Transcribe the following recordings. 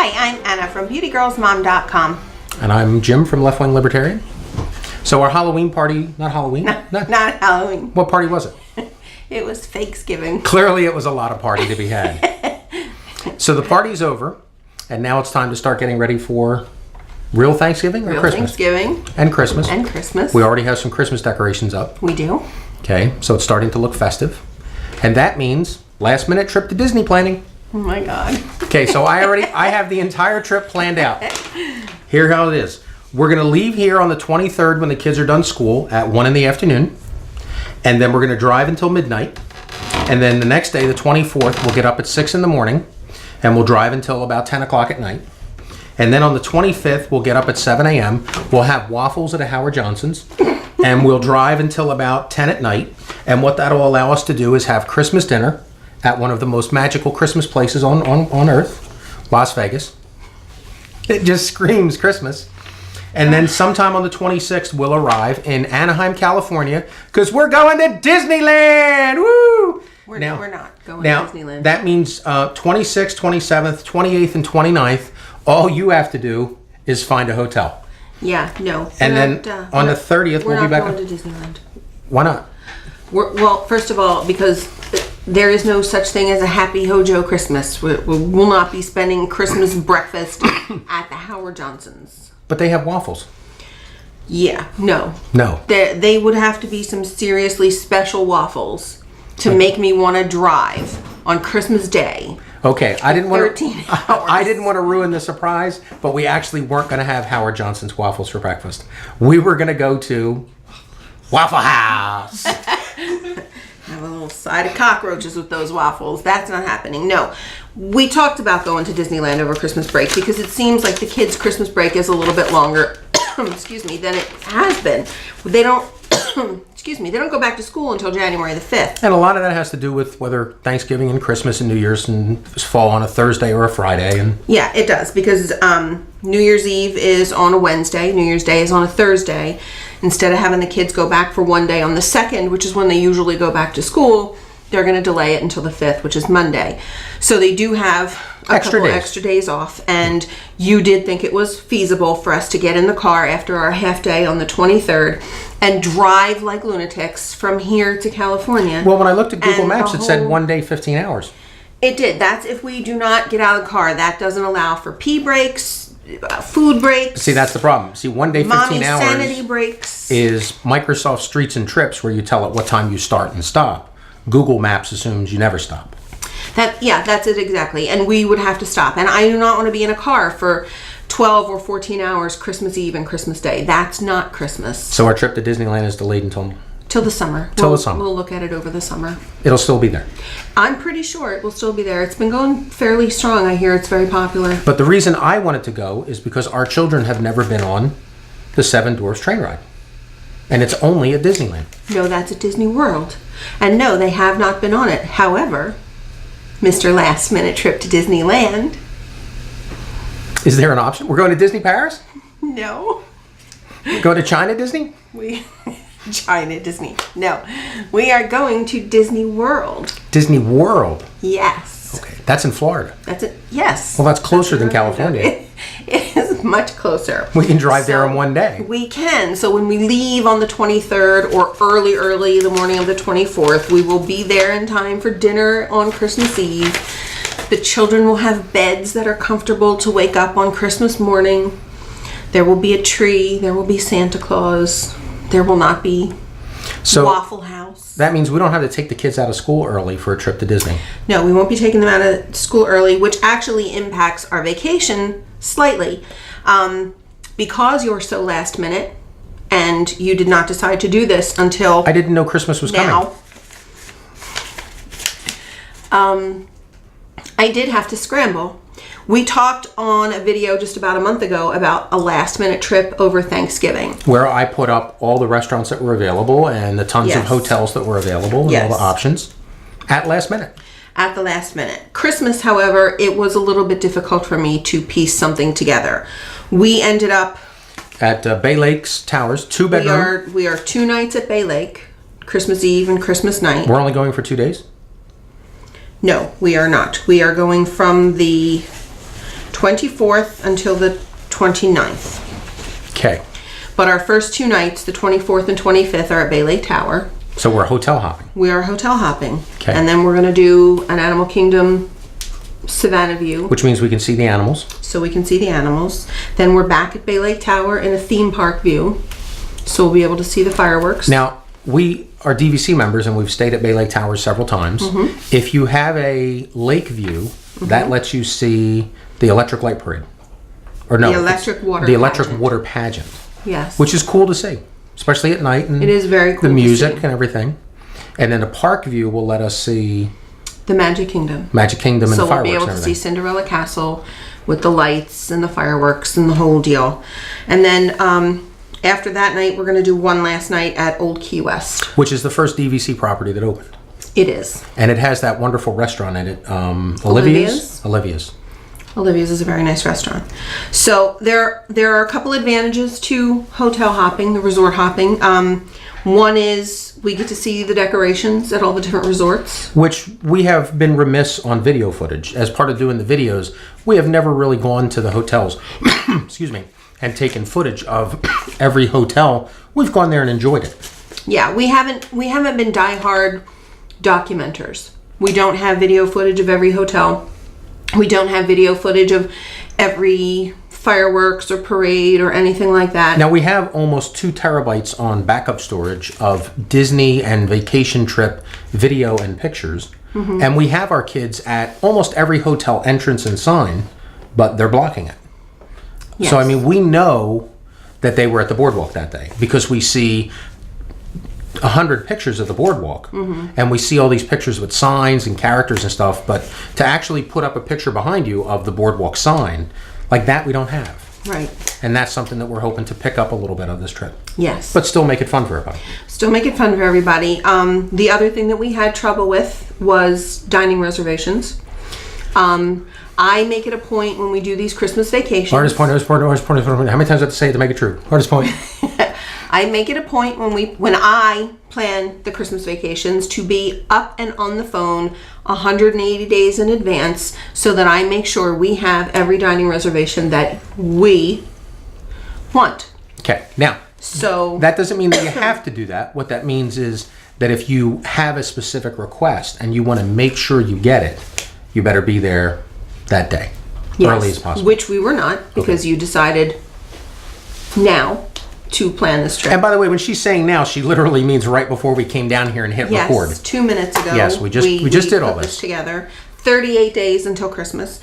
Hi, I'm Anna from BeautyGirlsMom.com. And I'm Jim from Left Wing Libertarian. So our Halloween party, not Halloween? Not Halloween. What party was it? It was Thanksgiving. Clearly it was a lot of party to be had. So the party's over, and now it's time to start getting ready for real Thanksgiving or Real Christmas? Thanksgiving. And Christmas. And Christmas. We already have some Christmas decorations up. We do. Okay, so it's starting to look festive. And that means last minute trip to Disney planning. Oh my God. Okay, so I have the entire trip planned out. Here how it is. We're going to leave here on the 23rd when the kids are done school at 1 in the afternoon. And then we're going to drive until midnight. And then the next day, the 24th, we'll get up at 6 in the morning. And we'll drive until about 10 o'clock at night. And then on the 25th, we'll get up at 7 a.m. We'll have waffles at a Howard Johnson's. And we'll drive until about 10 at night. And what that'll allow us to do is have Christmas dinner at one of the most magical Christmas places on earth, Las Vegas. It just screams Christmas. And then sometime on the 26th, we'll arrive in Anaheim, California, because we're going to Disneyland! Woo! We're not going to Disneyland. That means 26th, 27th, 28th, and 29th, all you have to do is find a hotel. Yeah, no. And then on the 30th, we'll be back. We're not going to Disneyland. Why not? Well, first of all, because there is no such thing as a Happy Hojo Christmas. We will not be spending Christmas breakfast at the Howard Johnson's. But they have waffles. Yeah, no. No. They would have to be some seriously special waffles to make me want to drive on Christmas Day. Okay, I didn't want 13 to. hours. I didn't want to ruin the surprise, but we actually weren't going to have Howard Johnson's waffles for breakfast. We were going to go to Waffle House. Have a little side of cockroaches with those waffles. That's not happening. No. We talked about going to Disneyland over Christmas break because it seems like the kids' Christmas break is a little bit longer, excuse me, than it has been. They don't, excuse me, they don't go back to school until January the 5th. And a lot of that has to do with whether Thanksgiving and Christmas and New Year's fall on a Thursday or a Friday. And yeah, it does because New Year's Eve is on a Wednesday. New Year's Day is on a Thursday. Instead of having the kids go back for one day on the 2nd, which is when they usually go back to school, they're going to delay it until the 5th, which is Monday. So they do have a couple extra days off. And you did think it was feasible for us to get in the car after our half day on the 23rd and drive like lunatics from here to California. Well, when I looked at Google Maps, it said 1 day, 15 hours. It did. That's if we do not get out of the car. That doesn't allow for pee breaks, food breaks. See, that's the problem. See, 1 day, 15 hours sanity breaks is Microsoft Streets and Trips, where you tell it what time you start and stop. Google Maps assumes you never stop. That's it exactly. And we would have to stop. And I do not want to be in a car for 12 or 14 hours Christmas Eve and Christmas Day. That's not Christmas. So our trip to Disneyland is delayed until the summer. We'll look at it over the summer. It'll still be there. I'm pretty sure it will still be there. It's been going fairly strong. I hear it's very popular. But the reason I wanted to go is because our children have never been on the Seven Dwarfs train ride. And it's only at Disneyland. No, that's at Disney World. And no, they have not been on it. However, Mr. Last Minute Trip to Disneyland. Is there an option? We're going to Disney Paris? No. Go to China Disney? China Disney. No. We are going to Disney World. Disney World? Yes. Okay. That's in Florida. That's it. Yes. Well, that's closer than California. It is much closer. We can drive there in 1 day. We can. So when we leave on the 23rd or early the morning of the 24th, we will be there in time for dinner on Christmas Eve. The children will have beds that are comfortable to wake up on Christmas morning. There will be a tree. There will be Santa Claus. There will not be Waffle House. That means we don't have to take the kids out of school early for a trip to Disney. No, we won't be taking them out of school early, which actually impacts our vacation slightly. Because you're so last minute and you did not decide to do this until I didn't know Christmas was now, coming. I did have to scramble. We talked on a video just about a month ago about a last minute trip over Thanksgiving. Where I put up all the restaurants that were available and the tons of hotels that were available and all the options at last minute. At the last minute. Christmas, however, it was a little bit difficult for me to piece something together. We ended up at Bay Lake's Towers, 2-bedroom. We are 2 nights at Bay Lake, Christmas Eve and Christmas night. We're only going for 2 days? No, we are not. We are going from the 24th until the 29th. Okay. But our first 2 nights, the 24th and 25th, are at Bay Lake Tower. So we're hotel hopping. We are hotel hopping. Okay. And then we're going to do an Animal Kingdom Savannah view. Which means we can see the animals. So we can see the animals. Then we're back at Bay Lake Tower in a theme park view. So we'll be able to see the fireworks. Now, we are DVC members and we've stayed at Bay Lake Tower several times. Mm-hmm. If you have a lake view, that lets you see the electric light parade. Or no, The electric water the electric pageant. water pageant, Yes. which is cool to see, especially at night. And It is very cool the to music see. and everything. And then the park view will let us see The Magic Kingdom. Magic Kingdom and So the we'll fireworks be able and to everything. see Cinderella Castle with the lights and the fireworks and the whole deal. And then after that night, we're going to do one last night at Old Key West. Which is the first DVC property that opened. It is. And it has that wonderful restaurant in it. Olivia's? Olivia's. Olivia's is a very nice restaurant. So there are a couple advantages to hotel hopping, the resort hopping. One is we get to see the decorations at all the different resorts. Which we have been remiss on video footage. As part of doing the videos, we have never really gone to the hotels, excuse me, and taken footage of every hotel. We've gone there and enjoyed it. Yeah, we haven't been diehard documenters. We don't have video footage of every hotel. We don't have video footage of every fireworks or parade or anything like that. Now we have almost 2 terabytes on backup storage of Disney and vacation trip video and pictures. And we have our kids at almost every hotel entrance and sign, but they're blocking it. Yes. So, I mean, we know that they were at the boardwalk that day because we see 100 pictures of the boardwalk and we see all these pictures with signs and characters and stuff, but to actually put up a picture behind you of the boardwalk sign, like that we don't have. Right. And that's something that we're hoping to pick up a little bit of this trip. Yes. But still make it fun for everybody. Still make it fun for everybody. The other thing that we had trouble with was dining reservations. I make it a point when we do these Christmas vacations. Hardest point. How many times do I have to say it to make it true? Hardest point. I make it a point when I plan the Christmas vacations to be up and on the phone 180 days in advance so that I make sure we have every dining reservation that we want. Okay. Now, So that doesn't mean that you have to do that. What that means is that if you have a specific request and you want to make sure you get it, you better be there that day, early as possible. which we were not because you decided now to plan this trip. And by the way, when she's saying now, she literally means right before we came down here and hit record. Yes, 2 minutes ago. Yes, we just did all put this together. 38 days until Christmas.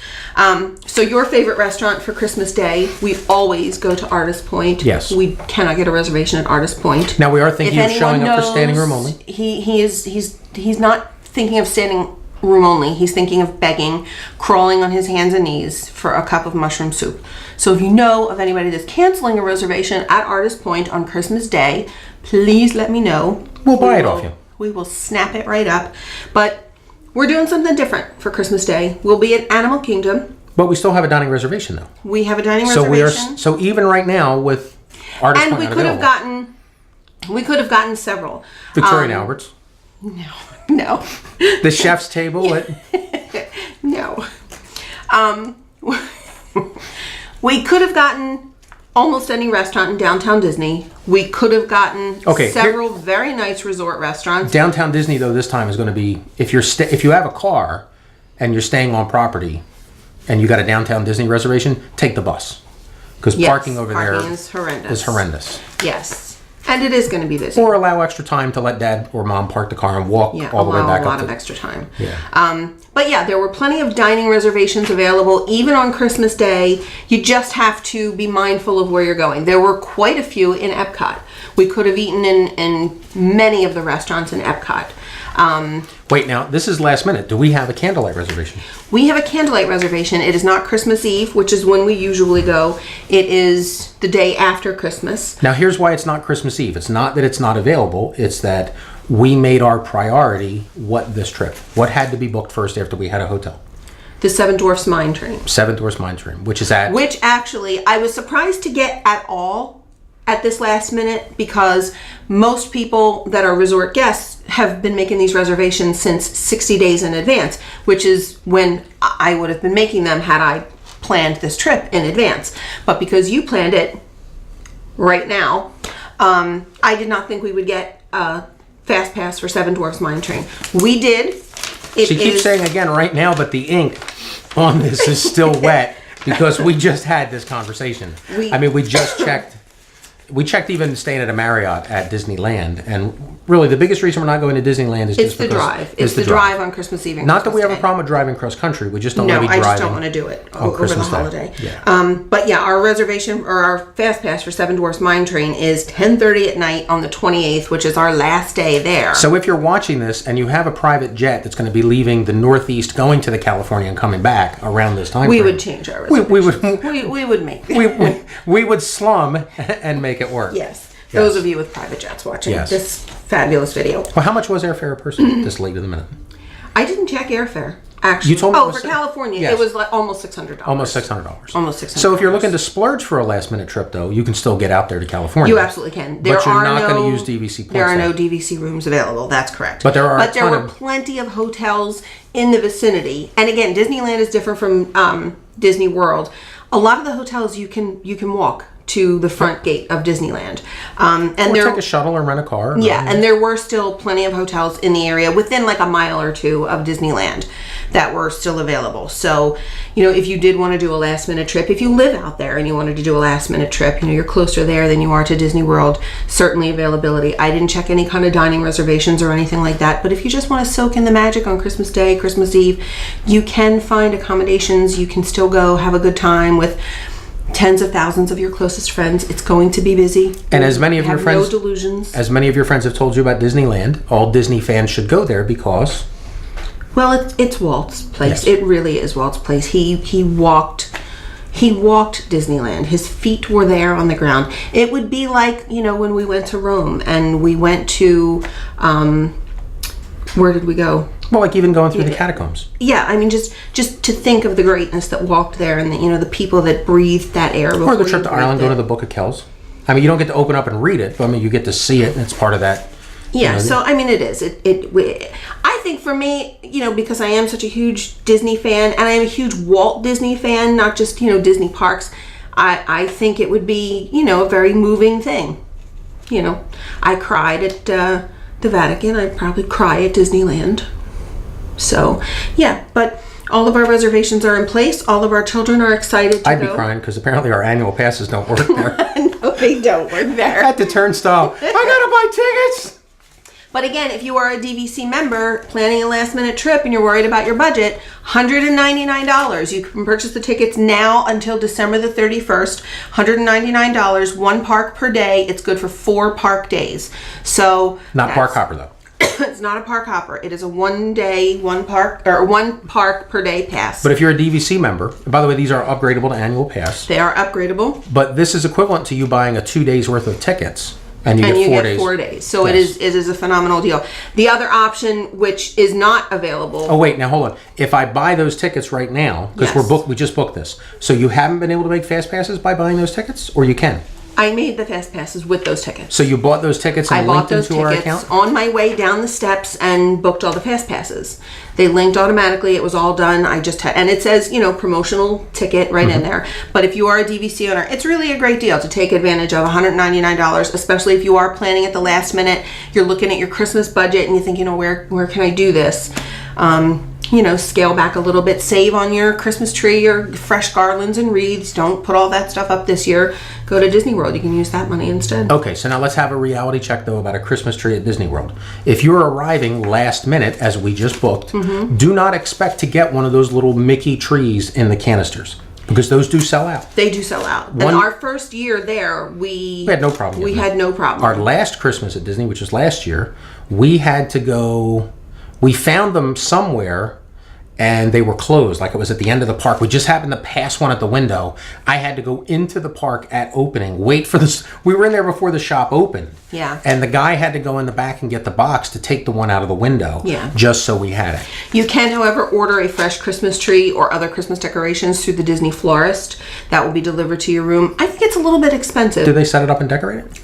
So your favorite restaurant for Christmas Day, we always go to Artist Point. Yes. We cannot get a reservation at Artist Point. Now we are thinking If of showing anyone up for standing room knows, only. He's not thinking of standing room only. He's thinking of begging, crawling on his hands and knees for a cup of mushroom soup. So if you know of anybody that's canceling a reservation at Artist Point on Christmas Day, please let me know. We'll buy it off you. We will snap it right up. But we're doing something different for Christmas Day. We'll be at Animal Kingdom. But we still have a dining reservation though. We have a dining So reservation. so even right now with Artist And Point we not could have available, gotten several. Victoria and Albert's, No. the chef's table at No. We could have gotten almost any restaurant in downtown Disney. We could have gotten several very nice resort restaurants. Downtown Disney though this time is going to be if you have a car and you're staying on property and you got a downtown Disney reservation, take the bus because Yes, parking over there is horrendous. is horrendous. Yes. And it is going to be busy. Or allow extra time to let dad or mom park the car and walk all the way back a lot up of to extra time. Yeah. But yeah, there were plenty of dining reservations available, even on Christmas Day. You just have to be mindful of where you're going. There were quite a few in Epcot. We could have eaten in many of the restaurants in Epcot. Wait, now this is last minute. Do we have a candlelight reservation? We have a candlelight reservation. It is not Christmas Eve, which is when we usually go. It is the day after Christmas. Now here's why it's not Christmas Eve. It's not that it's not available. It's that we made our priority this trip. What had to be booked first after we had a hotel? The Seven Dwarfs Mine Train. Seven Dwarfs Mine Train, which is at... Which actually, I was surprised to get at all at this last minute because most people that are resort guests have been making these reservations since 60 days in advance, which is when I would have been making them had I planned this trip in advance. But because you planned it right now, I did not think we would get a fast pass for Seven Dwarfs Mine Train. We did. She keeps saying again right now, but the ink on this is still wet because we just had this conversation. We just checked. We checked even staying at a Marriott at Disneyland, and really the biggest reason we're not going to Disneyland is it's the drive. It's the drive on Christmas Eve. And not that we have a Day. problem with driving cross country. We just don't want to be driving. No, I just don't want to do it over Christmas the holiday. Yeah. But yeah, our reservation or our fast pass for Seven Dwarfs Mine Train is 10:30 at night on the 28th, which is our last day there. So if you're watching this and you have a private jet that's going to be leaving the Northeast, going to the California and coming back around this time, we would change our reservation. We would make we would slum and make it work. Yes. Those of you with private jets watching this fabulous video. Well, how much was airfare a person this late in the minute? I didn't check airfare. Actually, you told me for California, it was like almost $600. Almost $600. Almost $600. So if you're looking to splurge for a last minute trip, though, you can still get out there to California. You absolutely can. But you're not going to use DVC points. There are no DVC rooms available. That's correct. But there were plenty of hotels in the vicinity. And again, Disneyland is different from Disney World. A lot of the hotels you can walk to the front gate of Disneyland, and take a shuttle or rent a car. And there were still plenty of hotels in the area within like a mile or two of Disneyland that were still available. So, if you did want to do a last minute trip, if you live out there and you wanted to do a last minute trip, you're closer there than you are to Disney World. Certainly availability. I didn't check any kind of dining reservations or anything like that. But if you just want to soak in the magic on Christmas Day, Christmas Eve, you can find accommodations. You can still go have a good time with tens of thousands of your closest friends. It's going to be busy. And as many of your friends, no delusions. As many of your friends have told you about Disneyland, all Disney fans should go there because, well, it's Walt's place. Yes. It really is Walt's place. He walked Disneyland. His feet were there on the ground. It would be like when we went to Rome and we went to where did we go? Well, like even going through the catacombs. Yeah, just to think of the greatness that walked there, and the people that breathed that air. Or the trip to Ireland, going to the Book of Kells. You don't get to open up and read it, but you get to see it, and it's part of that. Yeah, so it is. I think for me, because I am such a huge Disney fan, and I am a huge Walt Disney fan, not just Disney parks. I think it would be a very moving thing. I cried at the Vatican. I'd probably cry at Disneyland. So, yeah, but all of our reservations are in place. All of our children are excited to go. I'd be crying because apparently our annual passes don't work there. No, they don't work there. At the turnstile, I gotta buy tickets. But again, if you are a DVC member planning a last minute trip and you're worried about your budget, $199. You can purchase the tickets now until December the 31st. $199, one park per day. It's good for 4 park days. So not park hopper though. It's not a park hopper. It is a one park per day pass. But if you're a DVC member, by the way, these are upgradable to annual pass. They are upgradable. But this is equivalent to you buying a 2 days worth of tickets. And you get 4 days. So yes. It is a phenomenal deal. The other option, which is not available. Oh wait, now hold on. If I buy those tickets right now, because we just booked this, so you haven't been able to make fast passes by buying those tickets, or you can? I made the fast passes with those tickets. So you bought those tickets and linked them to our account? On my way down the steps and booked all the fast passes. They linked automatically. It was all done. And it says, promotional ticket right in there. But if you are a DVC owner, it's really a great deal to take advantage of. $199, especially if you are planning at the last minute. You're looking at your Christmas budget and you think, where can I do this? Scale back a little bit, save on your Christmas tree, your fresh garlands and wreaths. Don't put all that stuff up this year. Go to Disney World. You can use that money instead. Okay, so now let's have a reality check, though, about a Christmas tree at Disney World. If you're arriving last minute, as we just booked, do not expect to get one of those little Mickey trees in the canisters, because those do sell out. They do sell out. And our first year there, we had no problem. We had no problem. Our last Christmas at Disney, which was last year, we had to go. We found them somewhere, and they were closed. Like it was at the end of the park. We just happened to pass one at the window. I had to go into the park at opening, wait for this. We were in there before the shop opened. Yeah. And the guy had to go in the back and get the box to take the one out of the window. Yeah. Just so we had it. You can, however, order a fresh Christmas tree or other Christmas decorations through the Disney florist. That will be delivered to your room. I think it's a little bit expensive. Do they set it up and decorate it?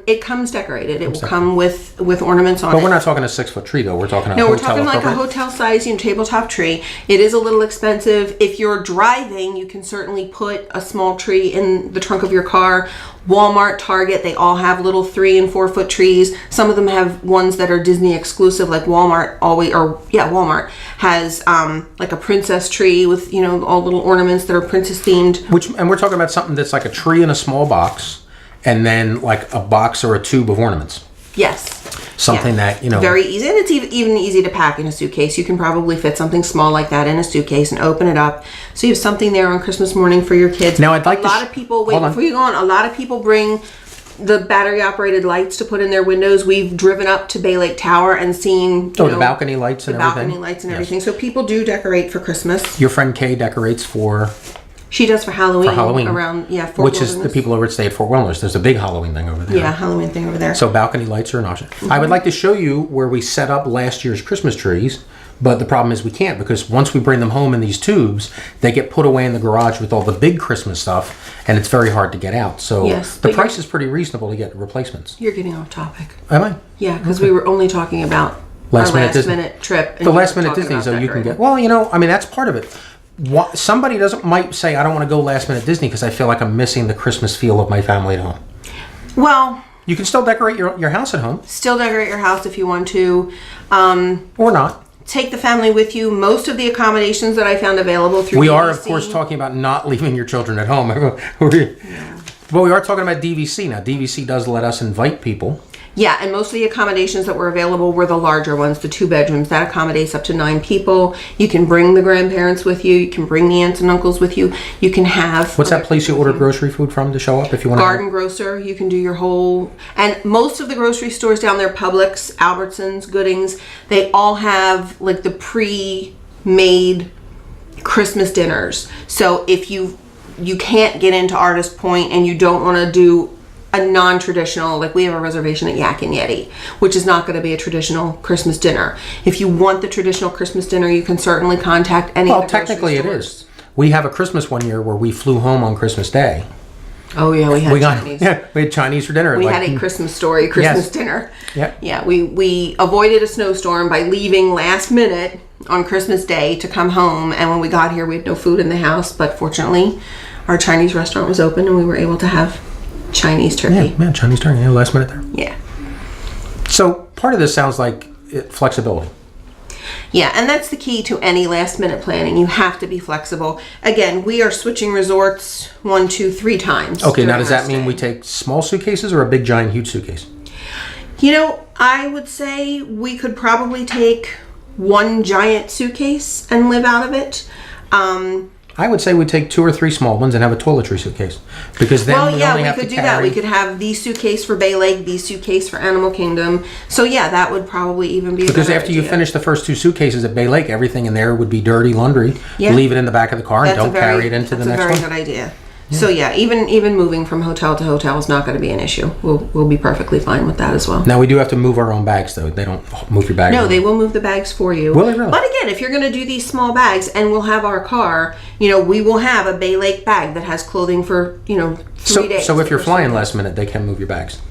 It comes decorated. It will come with ornaments on it. But we're not talking a 6-foot tree, though. We're talking a No, hotel we're talking like a appropriate? hotel size, tabletop tree. It is a little expensive. If you're driving, you can certainly put a small tree in the trunk of your car. Walmart, Target, they all have little 3 and 4 foot trees. Some of them have ones that are Disney exclusive, like Walmart has like a princess tree with all little ornaments that are princess themed. And we're talking about something that's like a tree in a small box, and then like a box or a tube of ornaments. Yes. Something that, very easy, and it's even easy to pack in a suitcase. You can probably fit something small like that in a suitcase and open it up, so you have something there on Christmas morning for your kids. Now, I'd like a lot of people. Wait, before you go on, a lot of people bring the battery operated lights to put in their windows. We've driven up to Bay Lake Tower and seen the balcony lights and everything. Balcony lights and everything. So people do decorate for Christmas. Your friend Kay decorates for. She does for Halloween. Around, Fort which Wilderness. is the people over at Stay at Fort Wilderness. There's a big Halloween thing over there. Yeah, Halloween thing over there. So balcony lights are an option. I would like to show you where we set up last year's Christmas trees, but the problem is we can't, because once we bring them home in these tubes, they get put away in the garage with all the big Christmas stuff, and it's very hard to get out. So the price is pretty reasonable to get replacements. You're getting off topic. Am I? Yeah, because we were only talking about last minute trip. The last minute Disney, so you can get. Well, that's part of it. Somebody might say, I don't want to go last minute Disney because I feel like I'm missing the Christmas feel of my family at home. Well, you can still decorate your house at home. Still decorate your house if you want to. Or not. Take the family with you. Most of the accommodations that I found available through We DVC, are, of course, talking about not leaving your children at home. But we are talking about DVC now. DVC does let us invite people. Yeah, and most of the accommodations that were available were the larger ones, the 2 bedrooms. That accommodates up to 9 people. You can bring the grandparents with you. You can bring the aunts and uncles with you. You can have... What's that place you order grocery food from to show up if you want to... Garden Grocer. You can do your whole... And most of the grocery stores down there, Publix, Albertsons, Goodings, they all have like the pre-made Christmas dinners. So if you can't get into Artist Point and you don't want to do a non-traditional, like we have a reservation at Yak and Yeti, which is not going to be a traditional Christmas dinner. If you want the traditional Christmas dinner, you can certainly contact any of the technically grocery it stores. is. We have a Christmas one year where we flew home on Christmas Day. Oh yeah, we had Chinese. We had Chinese for dinner. We had a Christmas story Christmas dinner. Yeah. Yeah, we avoided a snowstorm by leaving last minute on Christmas Day to come home, and when we got here we had no food in the house, but fortunately our Chinese restaurant was open and we were able to have Chinese turkey. Yeah, Chinese turkey. Last minute there. Yeah. So part of this sounds like flexibility. Yeah, and that's the key to any last minute planning. You have to be flexible. Again, we are switching resorts 1, 2, 3 times. Okay, now does that mean stay. we take small suitcases or a big, giant, huge suitcase? I would say we could probably take 1 giant suitcase and live out of it. I would say we take 2 or 3 small ones and have a toiletry suitcase, because then we only have to could do carry... that. We could have the suitcase for Bay Lake, the suitcase for Animal Kingdom. So yeah, that would probably even be Because a better after you idea. finish the first 2 suitcases at Bay Lake, everything in there would be dirty laundry. Yeah. Leave it in the back of the car and don't carry it into the next one. That's a very good idea. So yeah, even moving from hotel to hotel is not going to be an issue. We'll be perfectly fine with that as well. Now we do have to move our own bags, though. They don't move your bags. No, they will move the bags for you. Will they really? But again, if you're going to do these small bags, and we'll have our car, we will have a Bay Lake bag that has clothing for 3 days. So if you're flying last minute, they can move your bags.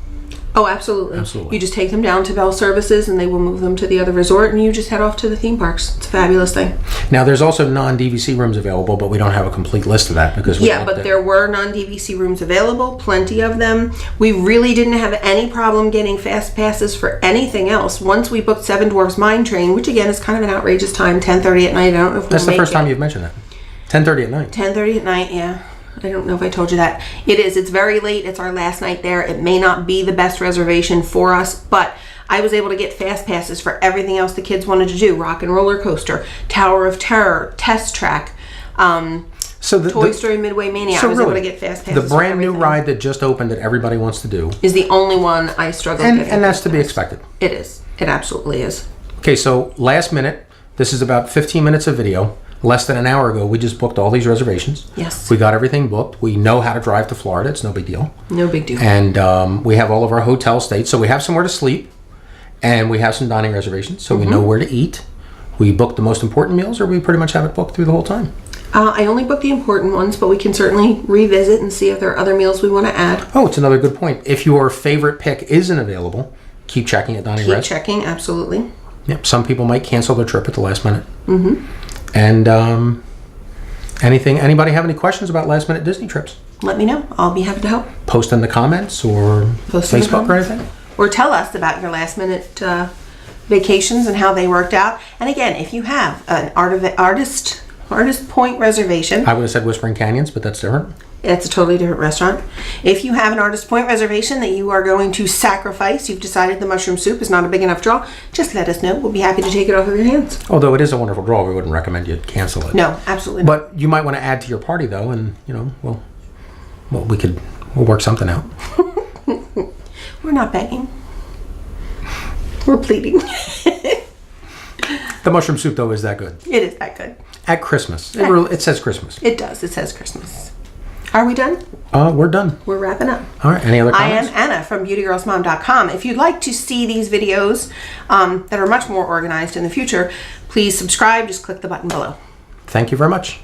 Oh, absolutely. Absolutely. You just take them down to Bell Services and they will move them to the other resort, and you just head off to the theme parks. It's a fabulous thing. Now, there's also non-DVC rooms available, but we don't have a complete list of that because there were non-DVC rooms available, plenty of them. We really didn't have any problem getting fast passes for anything else. Once we booked Seven Dwarfs Mine Train, which again is kind of an outrageous time, 10:30 at night. I don't know if That's the first time you've mentioned that. 10:30 at night. 10:30 at night, yeah. I don't know if I told you that. It is. It's very late. It's our last night there. It may not be the best reservation for us, but I was able to get fast passes for everything else the kids wanted to do. Rock and Roller Coaster, Tower of Terror, Test Track, Toy Story Midway Mania. I was able to get fast passes. The brand new ride that just opened that everybody wants to do is the only one I struggle getting. And that's to be expected. It is. It absolutely is. Okay, so last minute. This is about 15 minutes of video. less than an hour ago, we just booked all these reservations. Yes. We got everything booked. We know how to drive to Florida. It's no big deal. No big deal. And we have all of our hotel stays. So we have somewhere to sleep. And we have some dining reservations. So we know where to eat. We booked the most important meals, or we pretty much have it booked through the whole time. I only booked the important ones, but we can certainly revisit and see if there are other meals we want to add. Oh, it's another good point. If your favorite pick isn't available, keep checking at Dining Keep Res. checking, absolutely. Yep. Some people might cancel their trip at the last minute. And anybody have any questions about last minute Disney trips? Let me know. I'll be happy to help. Post in the comments or Post in the Facebook or comments. anything. Or tell us about your last minute vacations and how they worked out. And again, if you have an artist point reservation, I would have said Whispering Canyons, but that's different. it's a totally different restaurant. If you have an artist point reservation that you are going to sacrifice, you've decided the mushroom soup is not a big enough draw, just let us know. We'll be happy to take it off of your hands. Although it is a wonderful draw, we wouldn't recommend you cancel it. No, absolutely not. But you might want to add to your party though, and we'll work something out. We're not begging. We're pleading. The mushroom soup though is that good. It is that good. At Christmas. It says Christmas. It does. It says Christmas. Are we done? We're done. We're wrapping up. All right. Any other I comments? am Anna from beautygirlsmom.com. If you'd like to see these videos that are much more organized in the future, please subscribe. Just click the button below. Thank you very much.